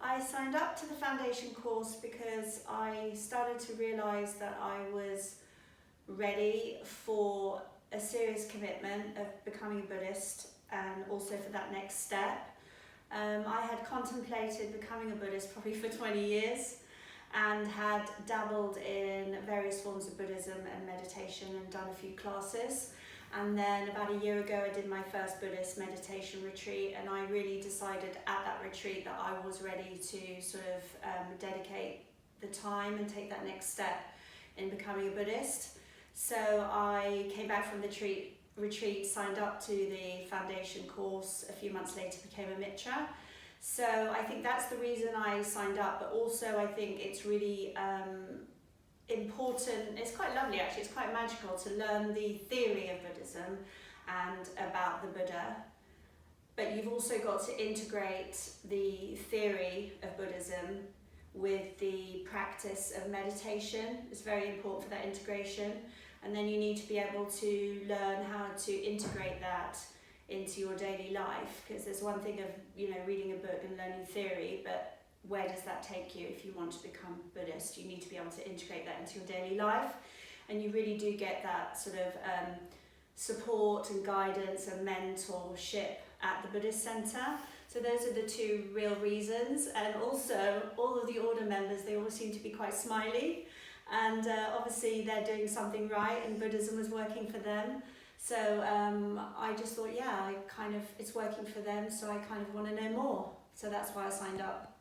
I signed up to the foundation course because I started to realise that I was ready for a serious commitment of becoming a Buddhist and also for that next step. I had contemplated becoming a Buddhist probably for 20 years and had dabbled in various forms of Buddhism and meditation and done a few classes. And then about a year ago I did my first Buddhist meditation retreat, and I really decided at that retreat that I was ready to sort of dedicate the time and take that next step in becoming a Buddhist. So I came back from the retreat, signed up to the foundation course, a few months later became a Mitra. So I think that's the reason I signed up, but also I think it's really important, it's quite lovely actually, it's quite magical to learn the theory of Buddhism and about the Buddha, but you've also got to integrate the theory of Buddhism with the practice of meditation. It's very important for that integration, and then you need to be able to learn how to integrate that into your daily life, because there's one thing of, you know, reading a book and learning theory, but where does that take you if you want to become Buddhist? You need to be able to integrate that into your daily life, and you really do get that sort of support and guidance and mentorship at the Buddhist Center. So those are the two real reasons. And also all of the order members, they all seem to be quite smiley, and obviously they're doing something right and Buddhism was working for them. So I just thought, yeah, it's working for them, so I kind of want to know more. So that's why I signed up.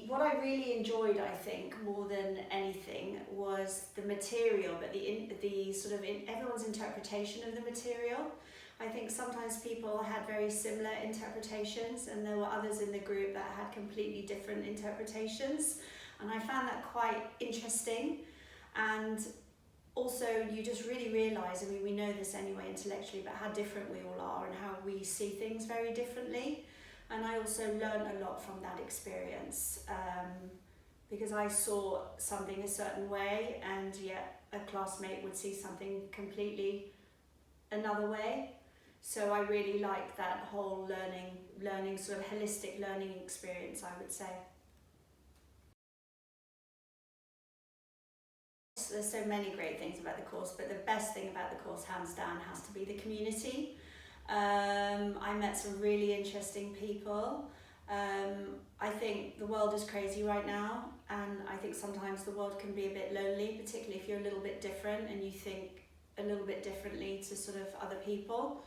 What I really enjoyed, I think, more than anything, was the material, but the sort of everyone's interpretation of the material. I think sometimes people had very similar interpretations, and there were others in the group that had completely different interpretations, and I found that quite interesting. And also you just really realise, I mean, we know this anyway intellectually, but how different we all are and how we see things very differently. And I also learned a lot from that experience, because I saw something a certain way, and yet a classmate would see something completely another way. So I really liked that whole learning sort of holistic learning experience, I would say. There's so many great things about the course, but the best thing about the course, hands down, has to be the community. I met some really interesting people. I think the world is crazy right now, and I think sometimes the world can be a bit lonely, particularly if you're a little bit different and you think a little bit differently to sort of other people.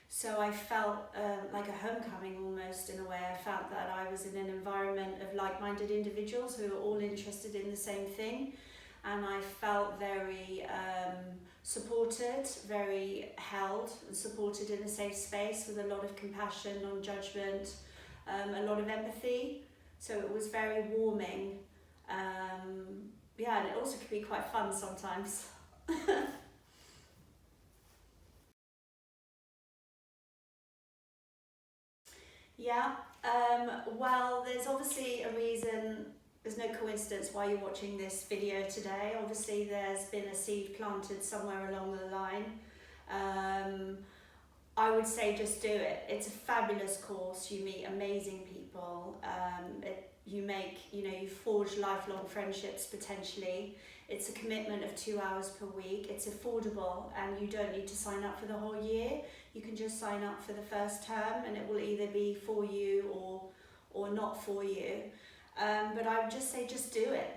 So I felt like a homecoming almost, in a way. I felt that I was in an environment of like-minded individuals who were all interested in the same thing. And I felt very supported, very held and supported in a safe space with a lot of compassion, non-judgment, a lot of empathy. So it was very warming. Yeah, and it also could be quite fun sometimes. Yeah, well, there's obviously a reason. There's no coincidence why you're watching this video today. Obviously there's been a seed planted somewhere along the line. I would say just do it. It's a fabulous course. You meet amazing people. You forge lifelong friendships potentially. It's a commitment of 2 hours per week. It's affordable, and you don't need to sign up for the whole year. You can just sign up for the first term, and it will either be for you or not for you. But I would just say just do it.